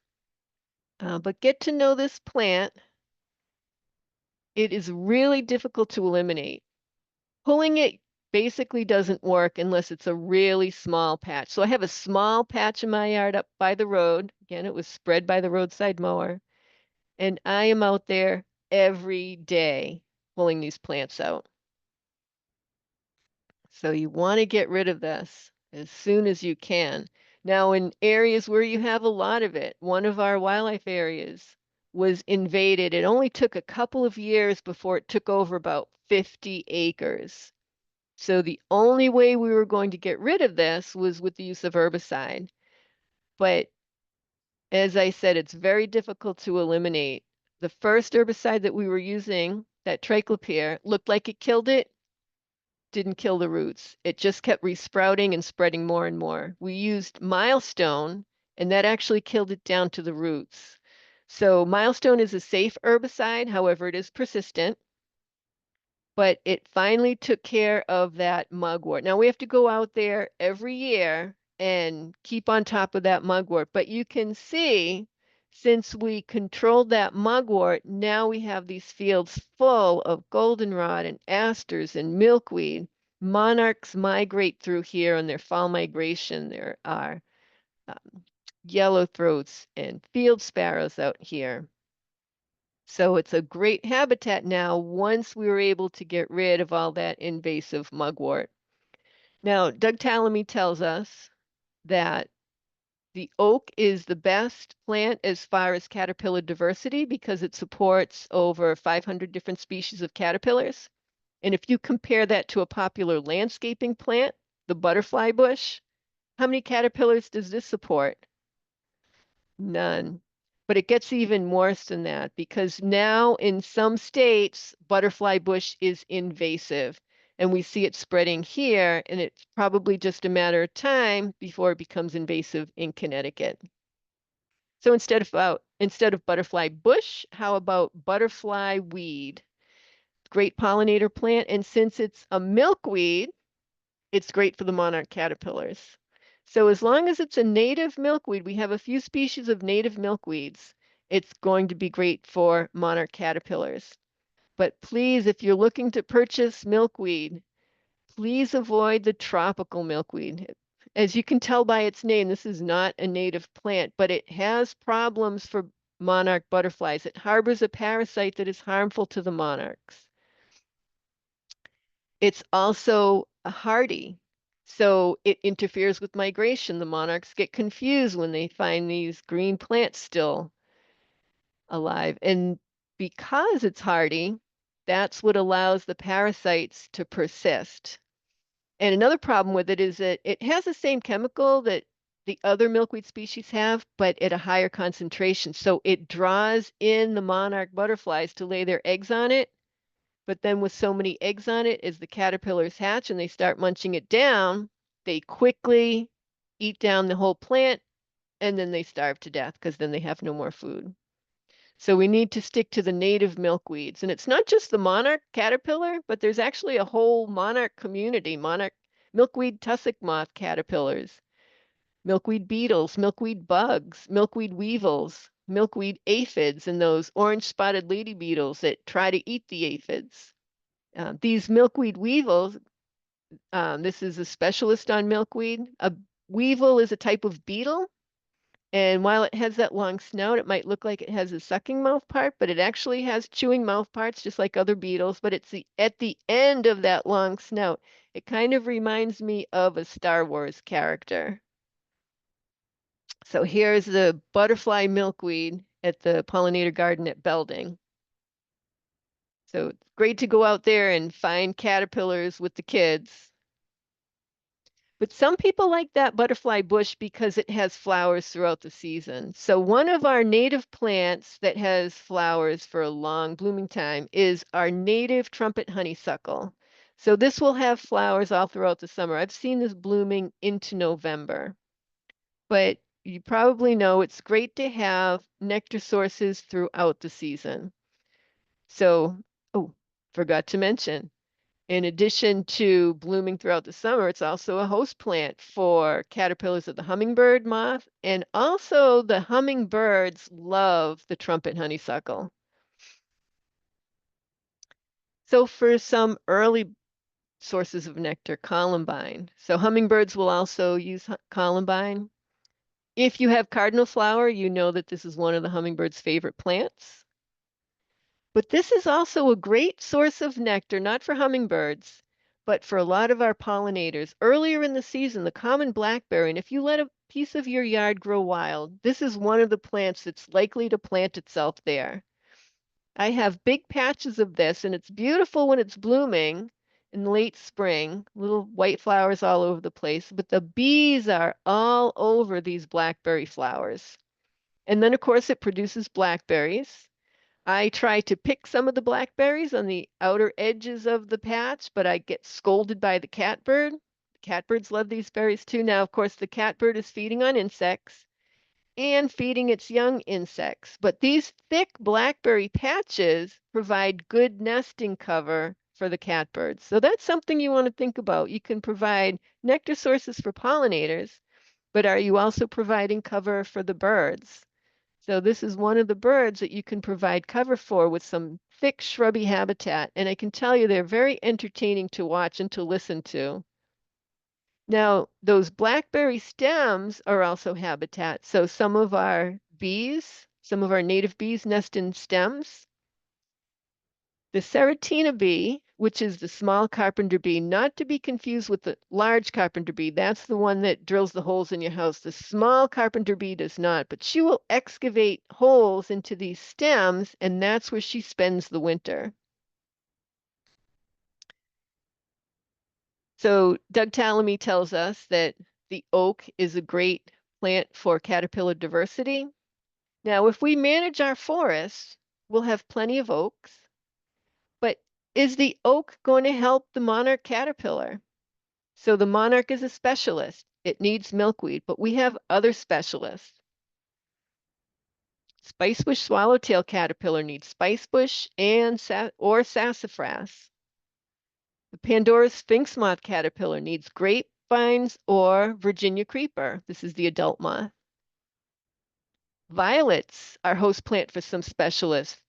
But get to know this plant. It is really difficult to eliminate. Pulling it basically doesn't work unless it's a really small patch. So I have a small patch in my yard up by the road. Again, it was spread by the roadside mower. And I am out there every day pulling these plants out. So you want to get rid of this as soon as you can. Now, in areas where you have a lot of it, one of our wildlife areas was invaded. It only took a couple of years before it took over about 50 acres. So the only way we were going to get rid of this was with the use of herbicide. But as I said, it's very difficult to eliminate. The first herbicide that we were using, that triclopyr, looked like it killed it, didn't kill the roots. It just kept resprouting and spreading more and more. We used Milestone, and that actually killed it down to the roots. So Milestone is a safe herbicide, however, it is persistent. But it finally took care of that mugwort. Now we have to go out there every year and keep on top of that mugwort. But you can see, since we controlled that mugwort, now we have these fields full of goldenrod and asters and milkweed. Monarchs migrate through here on their fall migration. There are yellowthroats and field sparrows out here. So it's a great habitat now once we were able to get rid of all that invasive mugwort. Now, Doug Tallamy tells us that the oak is the best plant as far as caterpillar diversity because it supports over 500 different species of caterpillars. And if you compare that to a popular landscaping plant, the butterfly bush, how many caterpillars does this support? None. But it gets even worse than that because now in some states, butterfly bush is invasive and we see it spreading here, and it's probably just a matter of time before it becomes invasive in Connecticut. So instead of butterfly bush, how about butterfly weed? Great pollinator plant, and since it's a milkweed, it's great for the monarch caterpillars. So as long as it's a native milkweed, we have a few species of native milkweeds, it's going to be great for monarch caterpillars. But please, if you're looking to purchase milkweed, please avoid the tropical milkweed. As you can tell by its name, this is not a native plant, but it has problems for monarch butterflies. It harbors a parasite that is harmful to the monarchs. It's also a hardy, so it interferes with migration. The monarchs get confused when they find these green plants still alive. And because it's hardy, that's what allows the parasites to persist. And another problem with it is that it has the same chemical that the other milkweed species have, but at a higher concentration. So it draws in the monarch butterflies to lay their eggs on it. But then with so many eggs on it, as the caterpillars hatch and they start munching it down, they quickly eat down the whole plant and then they starve to death because then they have no more food. So we need to stick to the native milkweeds. And it's not just the monarch caterpillar, but there's actually a whole monarch community, monarch milkweed tussock moth caterpillars, milkweed beetles, milkweed bugs, milkweed weevils, milkweed aphids, and those orange spotted lady beetles that try to eat the aphids. These milkweed weevils, this is a specialist on milkweed. A weevil is a type of beetle, And while it has that long snout, it might look like it has a sucking mouth part, but it actually has chewing mouth parts, just like other beetles, but it's at the end of that long snout. It kind of reminds me of a Star Wars character. So here's the butterfly milkweed at the pollinator garden at Belding. So it's great to go out there and find caterpillars with the kids. But some people like that butterfly bush because it has flowers throughout the season. So one of our native plants that has flowers for a long blooming time is our native trumpet honeysuckle. So this will have flowers all throughout the summer. I've seen this blooming into November. But you probably know it's great to have nectar sources throughout the season. So, oh, forgot to mention, in addition to blooming throughout the summer, it's also a host plant for caterpillars of the hummingbird moth, and also the hummingbirds love the trumpet honeysuckle. So for some early sources of nectar, columbine. So hummingbirds will also use columbine. If you have cardinal flower, you know that this is one of the hummingbird's favorite plants. But this is also a great source of nectar, not for hummingbirds, but for a lot of our pollinators. Earlier in the season, the common blackberry, and if you let a piece of your yard grow wild, this is one of the plants that's likely to plant itself there. I have big patches of this, and it's beautiful when it's blooming in late spring, little white flowers all over the place, but the bees are all over these blackberry flowers. And then, of course, it produces blackberries. I try to pick some of the blackberries on the outer edges of the patch, but I get scolded by the catbird. Catbirds love these berries too. Now, of course, the catbird is feeding on insects and feeding its young insects, but these thick blackberry patches provide good nesting cover for the catbirds. So that's something you want to think about. You can provide nectar sources for pollinators, but are you also providing cover for the birds? So this is one of the birds that you can provide cover for with some thick shrubby habitat. And I can tell you they're very entertaining to watch and to listen to. Now, those blackberry stems are also habitat. So some of our bees, some of our native bees nest in stems. The Serratina bee, which is the small carpenter bee, not to be confused with the large carpenter bee. That's the one that drills the holes in your house. The small carpenter bee does not, but she will excavate holes into these stems, and that's where she spends the winter. So Doug Tallamy tells us that the oak is a great plant for caterpillar diversity. Now, if we manage our forests, we'll have plenty of oaks. But is the oak going to help the monarch caterpillar? So the monarch is a specialist. It needs milkweed, but we have other specialists. Spicebush swallowtail caterpillar needs spicebush and or sassafras. The Pandora sphinx moth caterpillar needs grapevines or Virginia creeper. This is the adult moth. Violets are host plant for some specialists.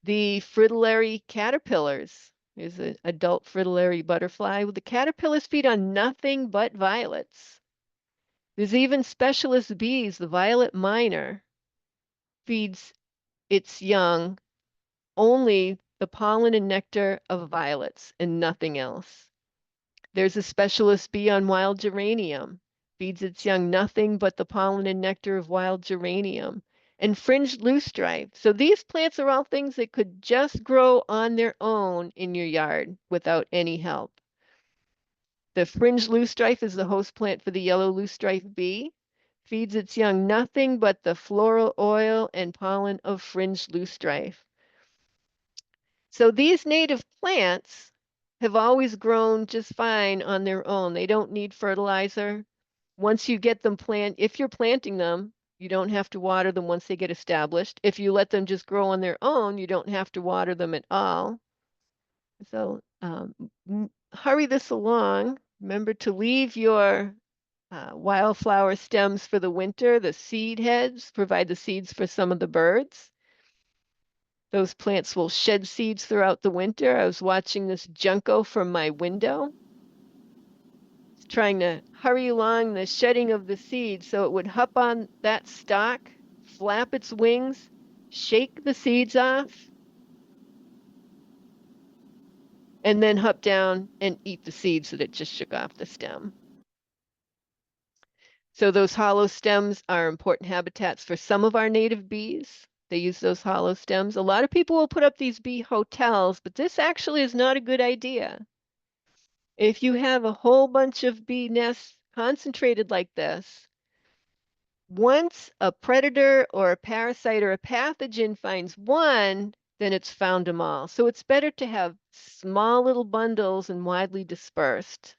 The fritillary caterpillars is an adult fritillary butterfly. The caterpillars feed on nothing but violets. There's even specialist bees. The violet miner feeds its young only the pollen and nectar of violets and nothing else. There's a specialist bee on wild geranium, feeds its young nothing but the pollen and nectar of wild geranium. And fringed loosestrife. So these plants are all things that could just grow on their own in your yard without any help. The fringed loosestrife is the host plant for the yellow loosestrife bee. Feeds its young nothing but the floral oil and pollen of fringed loosestrife. So these native plants have always grown just fine on their own. They don't need fertilizer. Once you get them if you're planting them, you don't have to water them once they get established. If you let them just grow on their own, you don't have to water them at all. So hurry this along. Remember to leave your wildflower stems for the winter. The seed heads provide the seeds for some of the birds. Those plants will shed seeds throughout the winter. I was watching this junco from my window. trying to hurry along the shedding of the seed. So it would hop on that stalk, flap its wings, shake the seeds off, and then hop down and eat the seeds that it just shook off the stem. So those hollow stems are important habitats for some of our native bees. They use those hollow stems. A lot of people will put up these bee hotels, but this actually is not a good idea. If you have a whole bunch of bee nests concentrated like this, once a predator or a parasite or a pathogen finds one, then it's found them all. So it's better to have small little bundles and widely dispersed.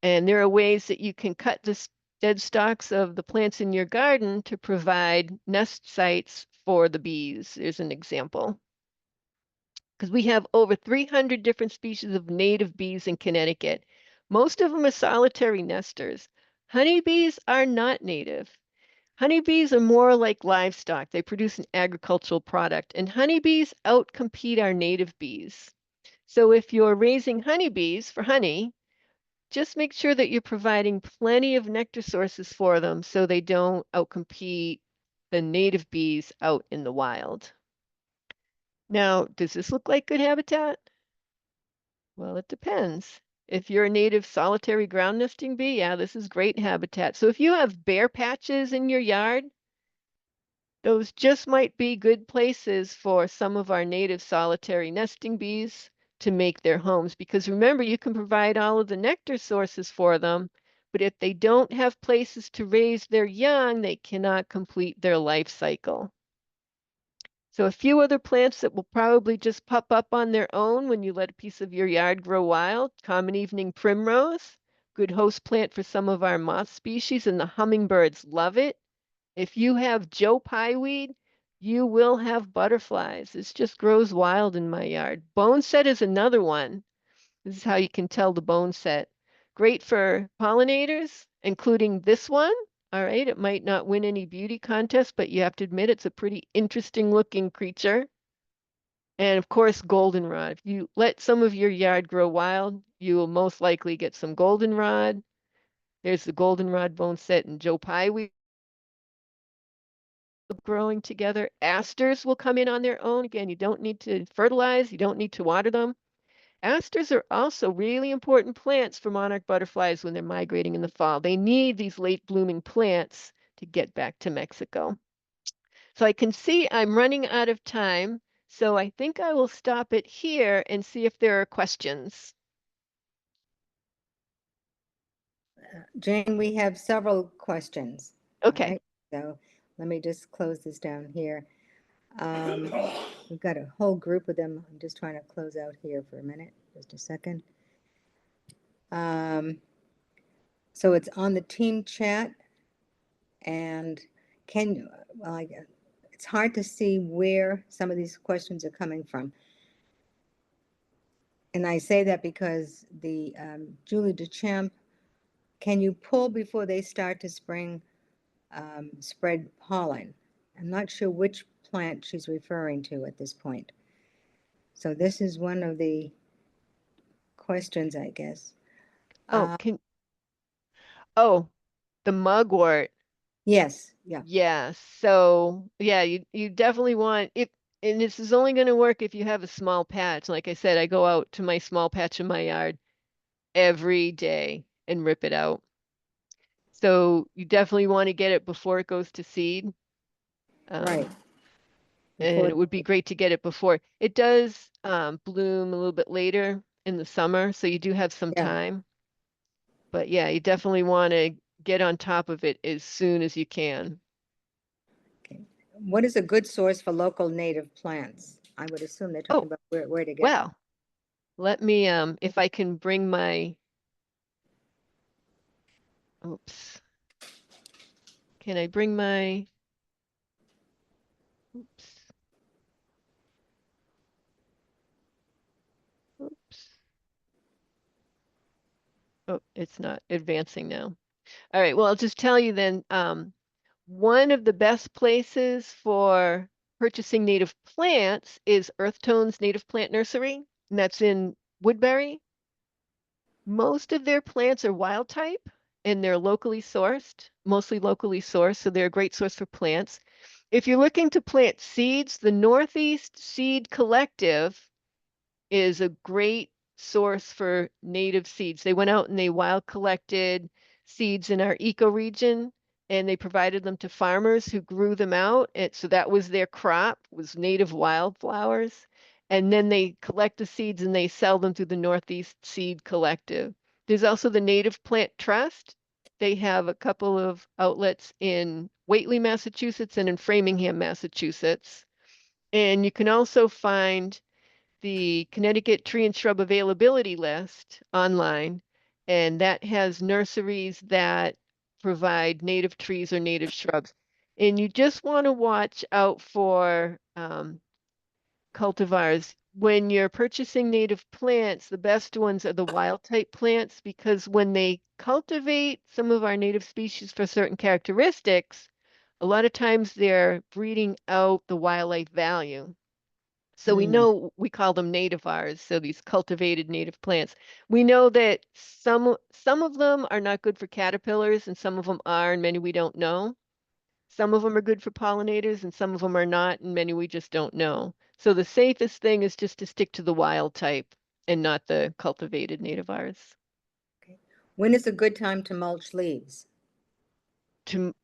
And there are ways that you can cut the dead stalks of the plants in your garden to provide nest sites for the bees. There's an example. Because we have over 300 different species of native bees in Connecticut. Most of them are solitary nesters. Honeybees are not native. Honeybees are more like livestock. They produce an agricultural product, and honeybees outcompete our native bees. So if you're raising honeybees for honey, just make sure that you're providing plenty of nectar sources for them so they don't outcompete the native bees out in the wild. Now, does this look like good habitat? Well, it depends. If you're a native solitary ground nesting bee, yeah, this is great habitat. So if you have bare patches in your yard, those just might be good places for some of our native solitary nesting bees to make their homes. Because remember, you can provide all of the nectar sources for them, but if they don't have places to raise their young, they cannot complete their life cycle. So a few other plants that will probably just pop up on their own when you let a piece of your yard grow wild. Common evening primrose, good host plant for some of our moth species, and the hummingbirds love it. If you have Joe Pye weed, you will have butterflies. This just grows wild in my yard. Boneset is another one. This is how you can tell the boneset. Great for pollinators, including this one. All right, it might not win any beauty contest, but you have to admit it's a pretty interesting looking creature. And of course, goldenrod. If you let some of your yard grow wild, you will most likely get some goldenrod. There's the goldenrod boneset and Joe Pye weed growing together. Asters will come in on their own. Again, you don't need to fertilize, you don't need to water them. Asters are also really important plants for monarch butterflies when they're migrating in the fall. They need these late blooming plants to get back to Mexico. So I can see I'm running out of time, so I think I will stop it here and see if there are questions. Jane, we have several questions. All Okay. right, so let me just close this down here. We've got a whole group of them. I'm just trying to close out here for a minute, just a second. So it's on the team chat, and it's hard to see where some of these questions are coming from. And I say that because the Julie DeChamp, can you pull before they start to spread pollen? I'm not sure which plant she's referring to at this point. So this is one of the questions, I guess. Oh, the mugwort. Yes, yeah. Yeah, so yeah, you definitely want if and this is only going to work if you have a small patch. Like I said, I go out to my small patch in my yard every day and rip it out. So you definitely want to get it before it goes to seed. Right. And it would be great to get it before. It does bloom a little bit later in the summer, so you do have some Yeah. time. But yeah, you definitely want to get on top of it as soon as you can. Okay. What is a good source for local native plants? I would assume they're talking about where to get. Well, let me if I can bring my oops. Can I bring my oops. Oops. Oh, it's not advancing now. All right, well, I'll just tell you then, one of the best places for purchasing native plants is Earth Tone's Native Plant Nursery, and that's in Woodbury. Most of their plants are wild type and they're locally sourced, mostly locally sourced, so they're a great source for plants. If you're looking to plant seeds, the Northeast Seed Collective is a great source for native seeds. They went out and they wild collected seeds in our ecoregion and they provided them to farmers who grew them out. And so that was their crop, was native wildflowers. And then they collect the seeds and they sell them through the Northeast Seed Collective. There's also the Native Plant Trust. They have a couple of outlets in Whately, Massachusetts and in Framingham, Massachusetts. And you can also find the Connecticut Tree and Shrub Availability List online, and that has nurseries that provide native trees or native shrubs. And you just want to watch out for cultivars. When you're purchasing native plants, the best ones are the wild type plants because when they cultivate some of our native species for certain characteristics, a lot of times they're breeding out the wildlife value. So we know we call them nativars, so these cultivated native plants. We know that some of them are not good for caterpillars and some of them are, and many we don't know. Some of them are good for pollinators and some of them are not, and many we just don't know. So the safest thing is just to stick to the wild type and not the cultivated nativars. Okay. When is a good time to mulch leaves? To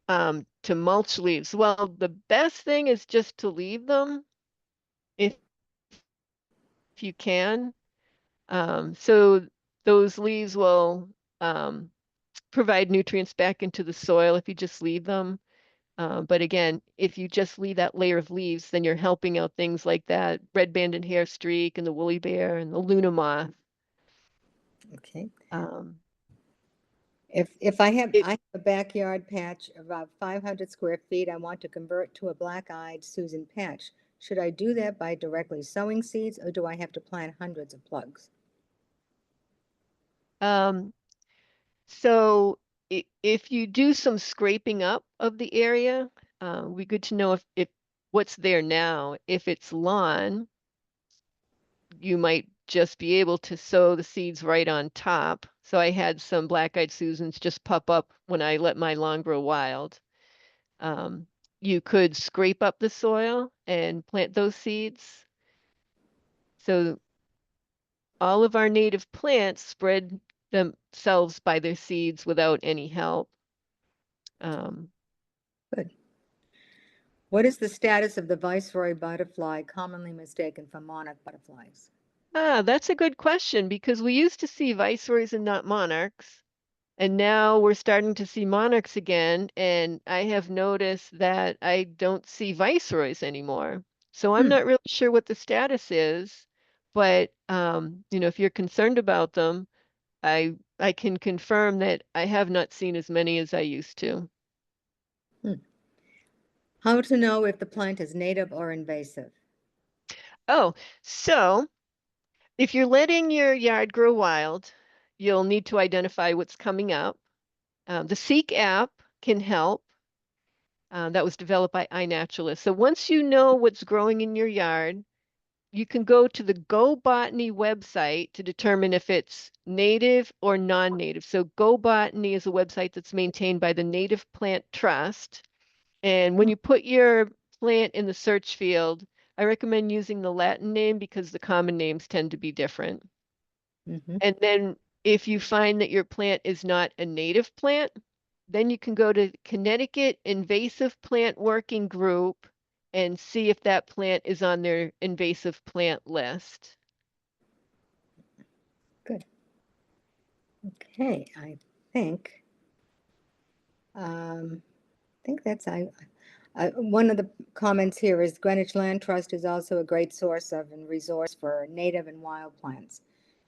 mulch leaves. Well, the best thing is just to leave them if you can. So those leaves will provide nutrients back into the soil if you just leave them. But again, if you just leave that layer of leaves, then you're helping out things like that red-banded hair streak and the woolly bear and the Luna moth. Okay. Um, If I have it, a backyard patch of about 500 square feet, I want to convert to a black-eyed Susan patch. Should I do that by directly sowing seeds or do I have to plant hundreds of plugs? um, so if you do some scraping up of the area, we good to know if what's there now. If it's lawn, you might just be able to sow the seeds right on top. So I had some black-eyed Susans just pop up when I let my lawn grow wild. Um, you could scrape up the soil and plant those seeds. So all of our native plants spread themselves by their seeds without any help. Um, Good. What is the status of the viceroy butterfly, commonly mistaken for monarch butterflies? that's a good question because we used to see viceroys and not monarchs. And now we're starting to see monarchs again, and I have noticed that I don't see viceroys anymore. So I'm Hmm. not really sure what the status is, but if you're concerned about them, I can confirm that I have not seen as many as I used to. Hmm. How to know if the plant is native or invasive? Oh, so if you're letting your yard grow wild, you'll need to identify what's coming up. The Seek app can help. That was developed by iNaturalist. So once you know what's growing in your yard, you can go to the Go Botany website to determine if it's native or non-native. So Go Botany is a website that's maintained by the Native Plant Trust. And when you put your plant in the search field, I recommend using the Latin name because the common names tend to be different. Mm-hmm. And then if you find that your plant is not a native plant, then you can go to Connecticut Invasive Plant Working Group and see if that plant is on their invasive plant list. Good. Okay, think, think that's, one of the comments here is Greenwich Land Trust is also a great source of and resource for native and wild plants.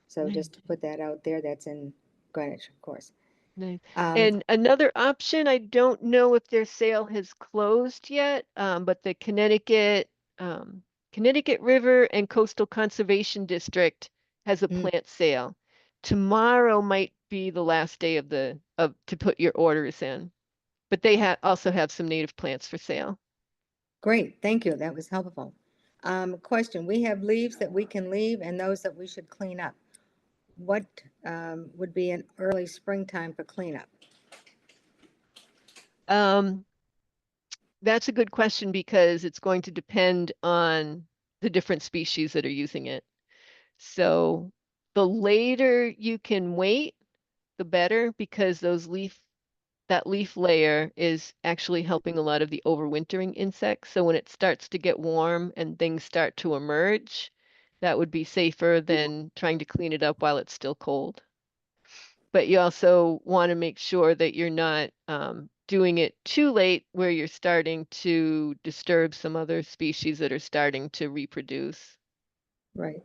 So Nice. just to put that out there, that's in Greenwich, of course. Nice. Um, And another option, I don't know if their sale has closed yet, but the Connecticut River and Coastal Conservation District has a mm, plant sale. Tomorrow might be the last day of to put your orders in, but they also have some native plants for sale. Great, thank you, that was helpful. Question, we have leaves that we can leave and those that we should clean up. what would be an early springtime for cleanup? That's a good question because it's going to depend on the different species that are using it. So the later you can wait, the better, because that leaf layer is actually helping a lot of the overwintering insects. So when it starts to get warm and things start to emerge, that would be safer than trying to clean it up while it's still cold. But you also want to make sure that you're not doing it too late where you're starting to disturb some other species that are starting to reproduce. Right.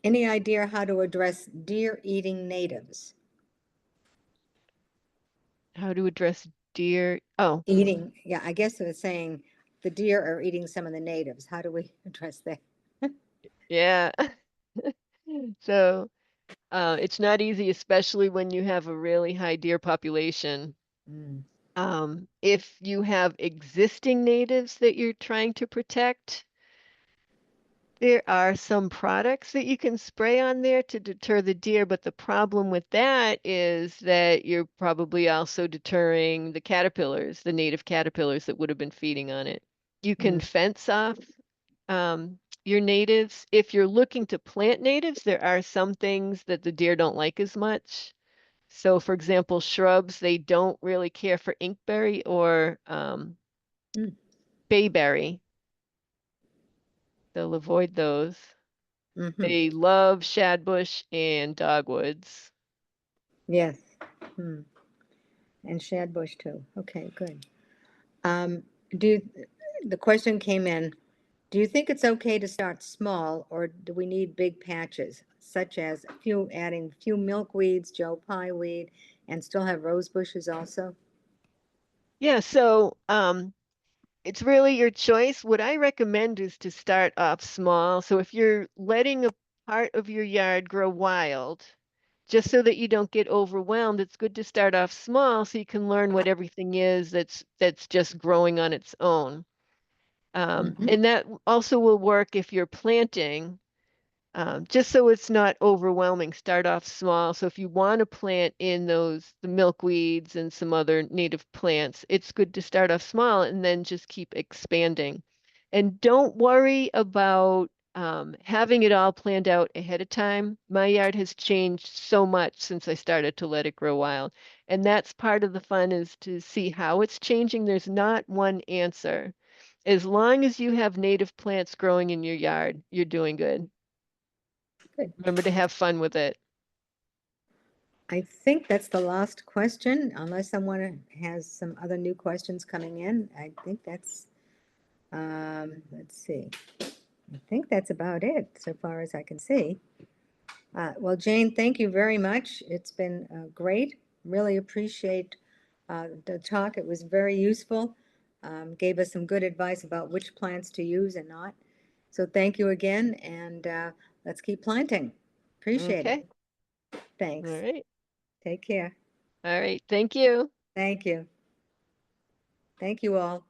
Any idea how to address deer eating natives? How to address deer? Oh, Eating, yeah, I guess it was saying the deer are eating some of the natives. How do we address that? yeah. So it's not easy, especially when you have a really high deer population. Mm, If you have existing natives that you're trying to protect, there are some products that you can spray on there to deter the deer, but the problem with that is that you're probably also deterring the caterpillars, the native caterpillars that would have been feeding on it. You can mm, fence off your natives. If you're looking to plant natives, there are some things that the deer don't like as much. So, for example, shrubs, they don't really care for inkberry or mm, bayberry. They'll avoid those. mm-hmm. They love shadbush and dogwoods. Yes. Mm. And shadbush too. Okay, good. Um, do you, the question came in, do you think it's okay to start small or do we need big patches, such as adding few milkweeds, Joe Pye weed, and still have rose bushes also? Yeah, so it's really your choice. What I recommend is to start off small. So if you're letting a part of your yard grow wild, just so that you don't get overwhelmed, it's good to start off small so you can learn what everything is that's just growing on its own. Mm-hmm. And that also will work if you're planting. Just so it's not overwhelming, start off small. So if you want to plant in the milkweeds and some other native plants, it's good to start off small and then just keep expanding. And don't worry about having it all planned out ahead of time. My yard has changed so much since I started to let it grow wild. And that's part of the fun, is to see how it's changing. There's not one answer. As long as you have native plants growing in your yard, you're doing good. Good. Remember to have fun with it. I think that's the last question, unless someone has some other new questions coming in. I think that's, let's see. I think that's about it, so far as I can see. Well, Jane, thank you very much. It's been great. Really appreciate the talk. It was very useful. Gave us some good advice about which plants to use and not. So thank you again, and let's keep planting. Appreciate it. Okay. Thanks. All right. Take care. All right. Thank you. Thank you. Thank you all.